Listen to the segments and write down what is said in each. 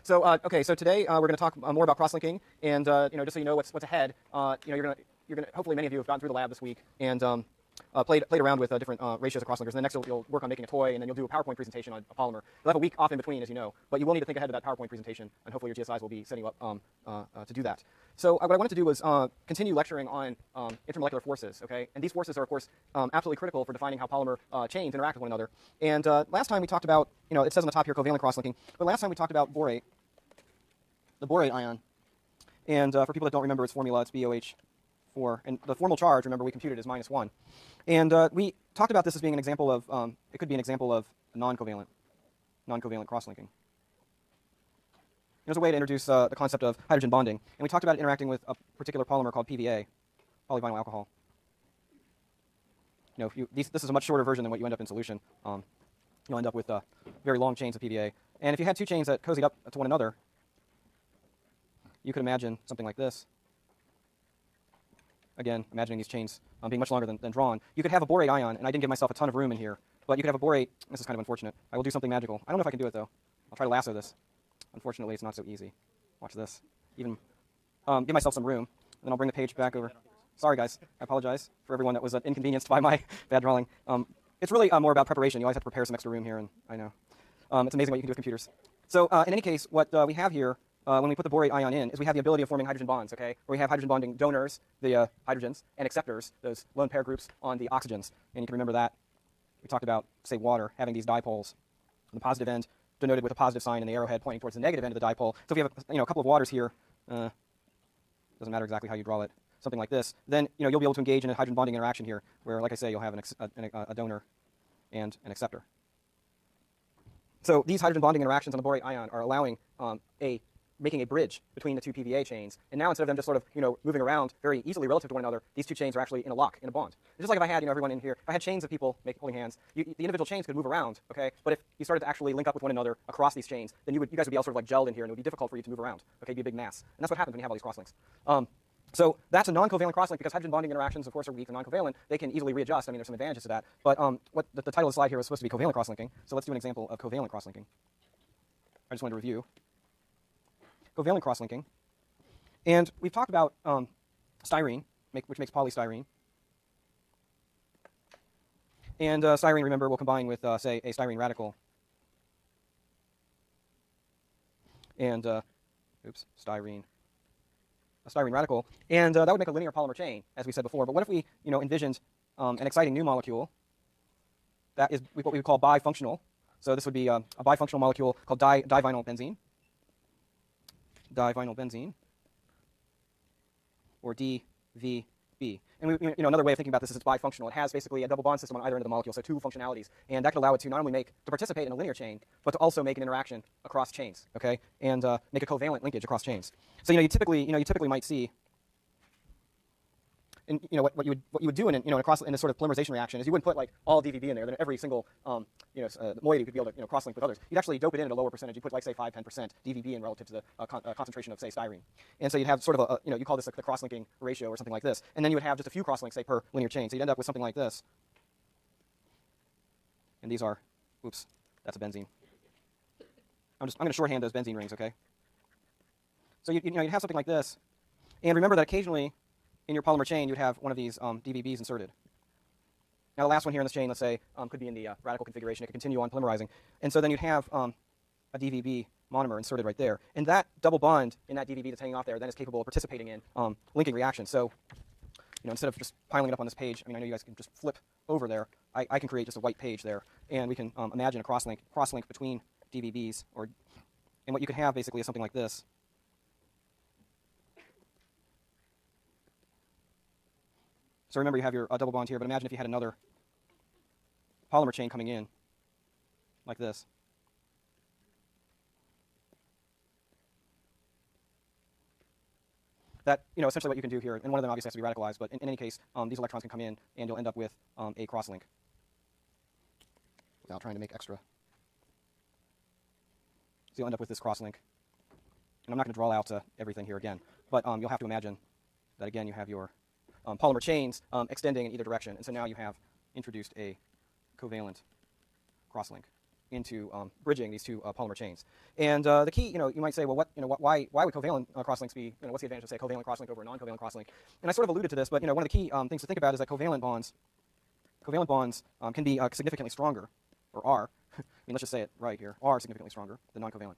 So okay, so today we're going to talk more about cross-linking, and just so you know what's ahead, you're gonna hopefully many of you have gotten through the lab this week and played around with different ratios of cross-linkers. And then next you'll work on making a toy, and then you'll do a PowerPoint presentation on a polymer. You'll have a week off in between, as you know, but you will need to think ahead of that PowerPoint presentation, and hopefully your GSIs will be setting you up to do that. So what I wanted to do was continue lecturing on intermolecular forces, okay? And these forces are, of course, absolutely critical for defining how polymer chains interact with one another. And last time we talked about, it says on the top here covalent cross-linking, but last time we talked about borate, the borate ion. And for people that don't remember its formula, it's BOH4. And the formal charge, remember, we computed is -1. And we talked about this as being an example of, it could be an example of non-covalent cross-linking. There's a way to introduce the concept of hydrogen bonding. And we talked about it interacting with a particular polymer called PVA, polyvinyl alcohol. This is a much shorter version than what you end up in solution. You'll end up with very long chains of PVA. And if you had two chains that cozied up to one another, you could imagine something like this. Again, imagining these chains being much longer than drawn. You could have a borate ion, and I didn't give myself a ton of room in here, but you could have a borate. This is kind of unfortunate. I will do something magical. I don't know if I can do it, though. I'll try to lasso this. Unfortunately, it's not so easy. Watch this. Even give myself some room, and then I'll bring the page back over. Sorry, guys. I apologize for everyone that was inconvenienced by my bad drawing. It's really more about preparation. You always have to prepare some extra room here, and I know. It's amazing what you can do with computers. So in any case, what we have here, when we put the borate ion in, is we have the ability of forming hydrogen bonds, okay? Where we have hydrogen bonding donors, the hydrogens, and acceptors, those lone pair groups on the oxygens. And you can remember that. We talked about, say, water, having these dipoles on the positive end denoted with a positive sign and the arrowhead pointing towards the negative end of the dipole. So if you have a couple of waters here, doesn't matter exactly how you draw it, something like this, then you'll be able to engage in a hydrogen bonding interaction here, where, like I say, you'll have a donor and an acceptor. So these hydrogen bonding interactions on the borate ion are allowing making a bridge between the two PVA chains. And now instead of them just sort of, moving around very easily relative to one another, these two chains are actually in a lock, in a bond. It's just like if I had, everyone in here, if I had chains of people holding hands, the individual chains could move around, okay? But if you started to actually link up with one another across these chains, then you guys would be all sort of like gelled in here, and it would be difficult for you to move around, okay? It'd be a big mass. And that's what happens when you have all these cross-links. So that's a non-covalent cross-link because hydrogen bonding interactions, of course, are weak and non-covalent. They can easily readjust. I mean, there's some advantages to that. But what the title of the slide here was supposed to be covalent cross-linking. So let's do an example of covalent cross-linking. I just wanted to review covalent cross-linking. And we've talked about styrene, which makes polystyrene. And styrene, remember, will combine with, say, a styrene radical. And, a styrene radical. And that would make a linear polymer chain, as we said before. But what if we, envisioned an exciting new molecule that is what we would call bifunctional? So this would be a bifunctional molecule called divinyl benzene. Divinyl benzene, or DVB. And another way of thinking about this is it's bifunctional. It has basically a double bond system on either end of the molecule, so two functionalities. And that could allow it to not only to participate in a linear chain, but to also make an interaction across chains, okay? And make a covalent linkage across chains. So you typically might see, and what you would do in this sort of polymerization reaction is you wouldn't put like all DVB in there. Then every single moiety could be able to cross-link with others. You'd actually dope it in at a lower percentage. You put like say 5-10% DVB in relative to the concentration of say styrene. And so you'd have sort of you call this the cross-linking ratio or something like this. And then you would have just a few cross-links say per linear chain. So you'd end up with something like this. And these are, that's a benzene. I'm going to shorthand those benzene rings, okay? So you'd have something like this. And remember that occasionally in your polymer chain, you'd have one of these DVBs inserted. Now, the last one here in this chain, let's say, could be in the radical configuration. It could continue on polymerizing. And so then you'd have a DVB monomer inserted right there. And that double bond in that DVB that's hanging off there then is capable of participating in linking reactions. So instead of just piling it up on this page, I know you guys can just flip over there. I can create just a white page there. And we can imagine a cross-link between DVBs. And what you could have, basically, is something like this. So remember, you have your double bond here, but imagine if you had another polymer chain coming in, like this. That, essentially what you can do here, and one of them obviously has to be radicalized, but in any case, these electrons can come in, and you'll end up with a cross-link. Now trying to make extra. So you'll end up with this cross-link. And I'm not going to draw out everything here again, but you'll have to imagine that, again, you have your polymer chains extending in either direction. And so now you have introduced a covalent cross-link. into bridging these two polymer chains. And the key, you might say, well, why would covalent crosslinks be, what's the advantage of, say, covalent crosslink over a non-covalent crosslink? And I sort of alluded to this, but, one of the key things to think about is that covalent bonds can be significantly stronger, or are, I mean, let's just say it right here, are significantly stronger than non-covalent.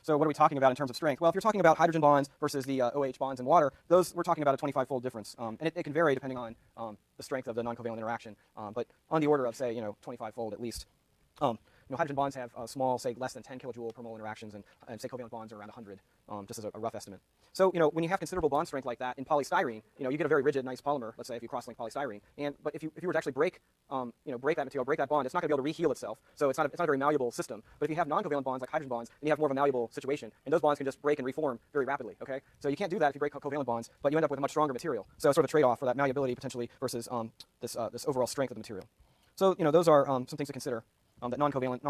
So what are we talking about in terms of strength? Well, if you're talking about hydrogen bonds versus the OH bonds in water, those we're talking about a 25-fold difference. And it can vary depending on the strength of the non-covalent interaction, but on the order of, say, 25-fold at least. Hydrogen bonds have small, say, less than 10 kilojoule per mole interactions, and say covalent bonds are around 100, just as a rough estimate. So, when you have considerable bond strength like that in polystyrene, you get a very rigid, nice polymer. Let's say if you cross-link polystyrene, but if you were to actually break that material, break that bond, it's not going to be able to reheal itself. So it's not a very malleable system. But if you have non-covalent bonds like hydrogen bonds, then you have more of a malleable situation, and those bonds can just break and reform very rapidly. Okay, so you can't do that if you break covalent bonds, but you end up with a much stronger material. So it's sort of a trade-off for that malleability potentially versus this overall strength of the material. So those are some things to consider. That non-covalent,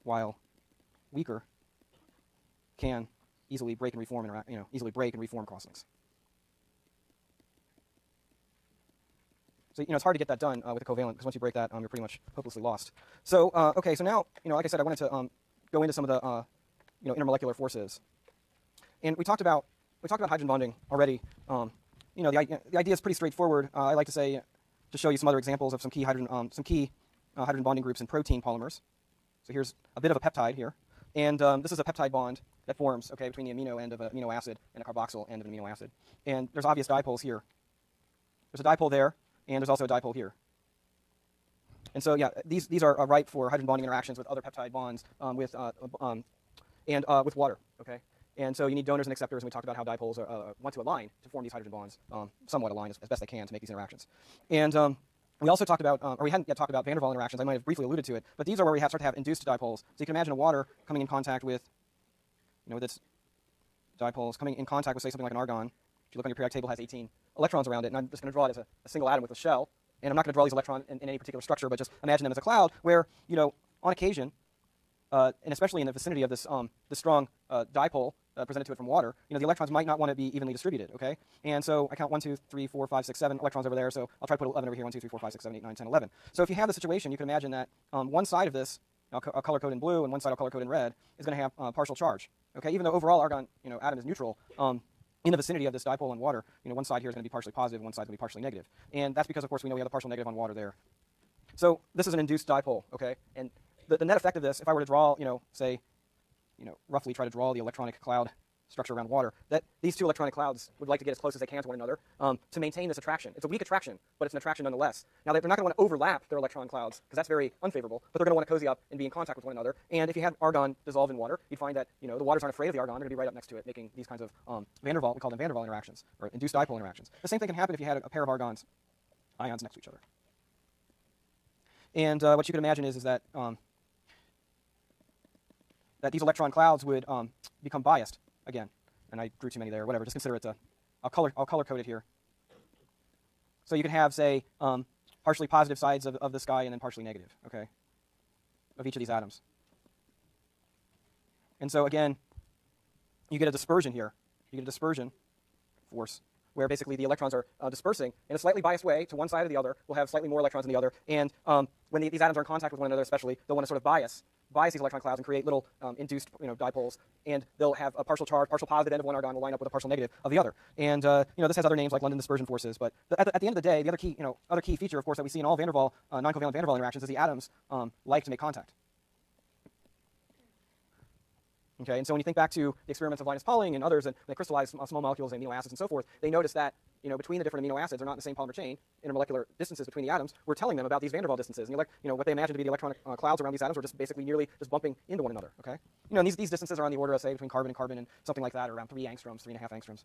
while weaker, can easily break and reform crosslinks. So it's hard to get that done with a covalent, because once you break that, you're pretty much hopelessly lost. So okay, so now like I said, I wanted to go into some of the intermolecular forces, and we talked about hydrogen bonding already. The idea is pretty straightforward. I like to say, to show you some other examples of some key hydrogen bonding groups in protein polymers. So here's a bit of a peptide here, and this is a peptide bond that forms, between the amino end of an amino acid and a carboxyl end of an amino acid. And there's obvious dipoles here. There's a dipole there, and there's also a dipole here. And so these are ripe for hydrogen bonding interactions with other peptide bonds with water. Okay. And so you need donors and acceptors, and we talked about how dipoles want to align to form these hydrogen bonds, somewhat align as best they can to make these interactions. And we also talked about, or we hadn't yet talked about van der Waals interactions. I might have briefly alluded to it, but these are where we start to have induced dipoles. So you can imagine a water coming in contact with, with its dipoles, coming in contact with, say, something like an argon. If you look on your periodic table, it has 18 electrons around it, and I'm just going to draw it as a single atom with a shell. And I'm not going to draw these electrons in any particular structure, but just imagine them as a cloud where, on occasion, and especially in the vicinity of this strong dipole presented to it from water, the electrons might not want to be evenly distributed, okay? And so I count 1, 2, 3, 4, 5, 6, 7 electrons over there, so I'll try to put 11 over here, 1, 2, 3, 4, 5, 6, 7, 8, 9, 10, 11. So if you have the situation, you can imagine that one side of this, I'll color code in blue, and one side I'll color code in red, is going to have partial charge, okay? Even though overall argon, atom is neutral, in the vicinity of this dipole and water, one side here is going to be partially positive, and one side is going to be partially negative. And that's because, of course, we know we have the partial negative on water there. So this is an induced dipole, okay? And the net effect of this, if I were to draw, say, roughly try to draw the electronic cloud structure around water, that these two electronic clouds would like to get as close as they can to one another to maintain this attraction. It's a weak attraction, but it's an attraction nonetheless. Now, they're not going to want to overlap their electron clouds, because that's very unfavorable, but they're going to want to cozy up and be in contact with one another. And if you had argon dissolved in water, you'd find that, the waters aren't afraid of the argon. They're going to be right up next to it, making these kinds of van der Waals, we call them van der Waals interactions, or induced dipole interactions. The same thing can happen if you had a pair of ions next to each other. And what you can imagine is that that these electron clouds would become biased again. And I drew too many there. Whatever. Just consider it I'll color code it here. So you can have, say, partially positive sides of this guy and then partially negative. Okay, of each of these atoms. And so again, you get a dispersion here. You get a dispersion force, where basically the electrons are dispersing in a slightly biased way to one side or the other. We'll have slightly more electrons than the other. And when these atoms are in contact with one another especially, they'll want to sort of bias these electron clouds and create little induced dipoles. And they'll have a partial charge, partial positive end of one argon will line up with a partial negative of the other. And this has other names like London dispersion forces. But at the end of the day, the other key feature, of course, that we see in all van der Waals, non-covalent van der Waals interactions is the atoms like to make contact. Okay, and so when you think back to the experiments of Linus Pauling and others, and they crystallize small molecules and amino acids and so forth, they notice that between the different amino acids, they're not in the same polymer chain. Intermolecular distances between the atoms, we're telling them about these van der Waals distances. And what they imagine to be the electronic clouds around these atoms are just basically nearly just bumping into one another. Okay, and these distances are on the order of, say, between carbon and carbon and something like that, or around 3 angstroms, 3.5 angstroms.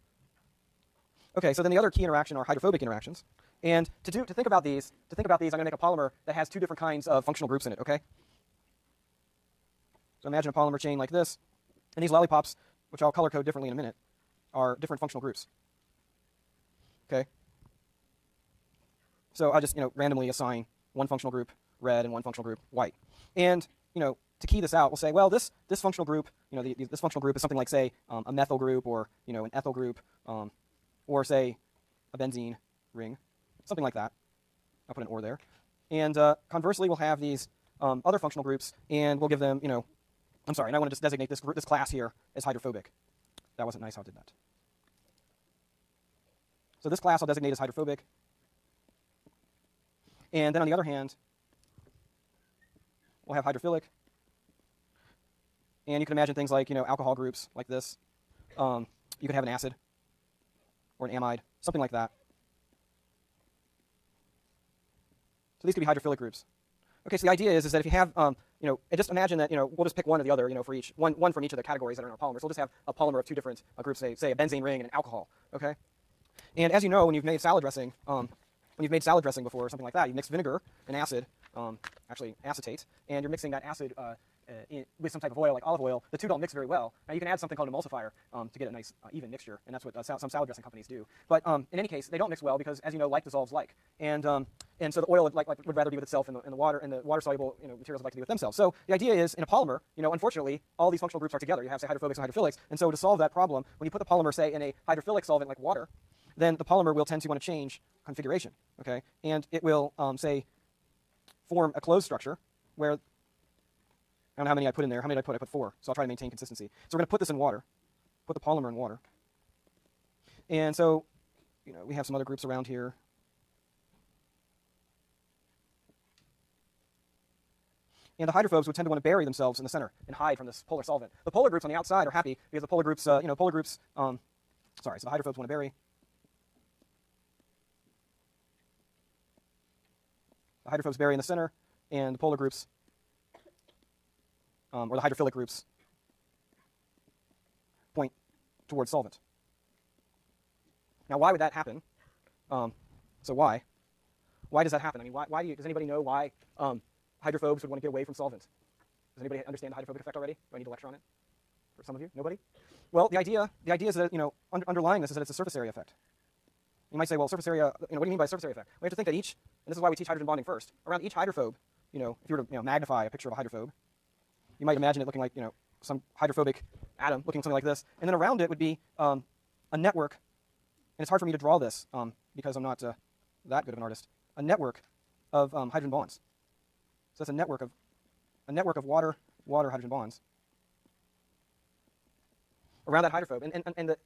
Okay, so then the other key interaction are hydrophobic interactions. And to think about these, I'm going to make a polymer that has two different kinds of functional groups in it. Okay, so imagine a polymer chain like this. And these lollipops, which I'll color code differently in a minute, are different functional groups. Okay? So I'll just randomly assign one functional group red and one functional group white. And to key this out, we'll say, well, this functional group, this functional group is something like, say, a methyl group, or an ethyl group, or say a benzene ring, something like that. I'll put an or there. And conversely, we'll have these other functional groups, and we'll give them, I'm sorry, and I want to just designate this class here as hydrophobic. That wasn't nice how I did that. So this class I'll designate as hydrophobic. And then on the other hand, we'll have hydrophilic. And you can imagine things like, alcohol groups like this. You could have an acid or an amide, something like that. So these could be hydrophilic groups. Okay, so the idea is that if you have, just imagine that, we'll just pick one or the other, for each, one from each of the categories that are in our polymers. We'll just have a polymer of two different groups, say a benzene ring and an alcohol, okay? And as you know, when you've made salad dressing, before or something like that, you mix vinegar and acid, actually acetate, and you're mixing that acid with some type of oil, like olive oil. The two don't mix very well. Now you can add something called an emulsifier to get a nice even mixture, and that's what some salad dressing companies do. But in any case, they don't mix well because, as you know, like dissolves like, and so the oil would rather be with itself, and the water soluble materials would like to be with themselves. So the idea is, in a polymer, unfortunately, all these functional groups are together. You have, say, hydrophobics and hydrophilics, and so to solve that problem, when you put the polymer, say, in a hydrophilic solvent like water, then the polymer will tend to want to change configuration, okay, and it will say form a closed structure where, I don't know how many I put in there. How many did I put? I put 4. So I'll try to maintain consistency. So we're going to put this in water, put the polymer in water. And so, we have some other groups around here. And the hydrophobes would tend to want to bury themselves in the center and hide from this polar solvent. The polar groups on the outside are happy because the polar groups, so the hydrophobes want to bury. The hydrophobes bury in the center, and the polar groups, or the hydrophilic groups, point towards solvent. Now, why would that happen? So why? Why does that happen? I mean, does anybody know why hydrophobes would want to get away from solvent? Does anybody understand the hydrophobic effect already? Do I need to lecture on it? For some of you? Nobody? Well, the idea is that, underlying this is that it's a surface area effect. You might say, well, surface area, what do you mean by surface area effect? We have to think that and this is why we teach hydrogen bonding first, around each hydrophobe, if you were to magnify a picture of a hydrophobe, you might imagine it looking like, some hydrophobic atom looking something like this, and then around it would be a network, and it's hard for me to draw this because I'm not that good of an artist, a network of hydrogen bonds. So that's a network of water hydrogen bonds around that hydrophobe, and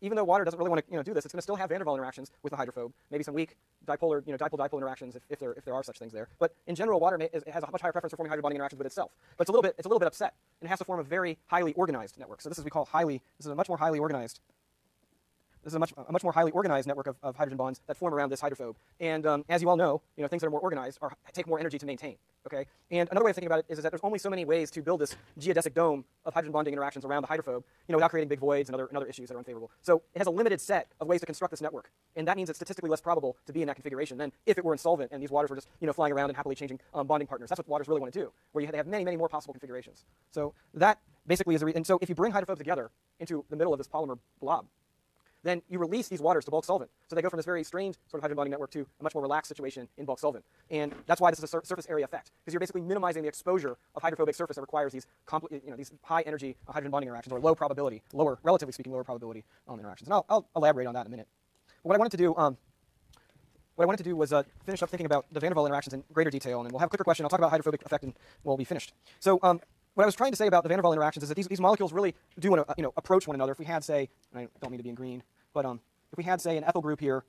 even though water doesn't really want to do this, it's going to still have van der Waals interactions with the hydrophobe, maybe some weak dipole interactions if there are such things there. But in general, water has a much higher preference for forming hydrogen bonding interactions with itself. But it's a little bit upset, and it has to form a very highly organized network. So this is a much more highly organized. This is a much more highly organized network of hydrogen bonds that form around this hydrophobe. And as you all know, things that are more organized take more energy to maintain. Okay. And another way of thinking about it is that there's only so many ways to build this geodesic dome of hydrogen bonding interactions around the hydrophobe, without creating big voids and other issues that are unfavorable. So it has a limited set of ways to construct this network, and that means it's statistically less probable to be in that configuration than if it were in solvent and these waters were just flying around and happily changing bonding partners. That's what waters really want to do, where they have many more possible configurations. So that basically is the reason. And so if you bring hydrophobes together into the middle of this polymer blob, then you release these waters to bulk solvent. So they go from this very strange sort of hydrogen bonding network to a much more relaxed situation in bulk solvent. And that's why this is a surface area effect, because you're basically minimizing the exposure of hydrophobic surface that requires these high energy hydrogen bonding interactions, or relatively speaking, lower probability interactions. And I'll elaborate on that in a minute. But what I wanted to do was finish up thinking about the van der Waals interactions in greater detail, and then we'll have a quicker question. I'll talk about hydrophobic effect, and we'll be finished. So what I was trying to say about the van der Waals interactions is that these molecules really do want to approach one another. If we had, say, and I don't mean to be in green, but if we had, say, an ethyl group here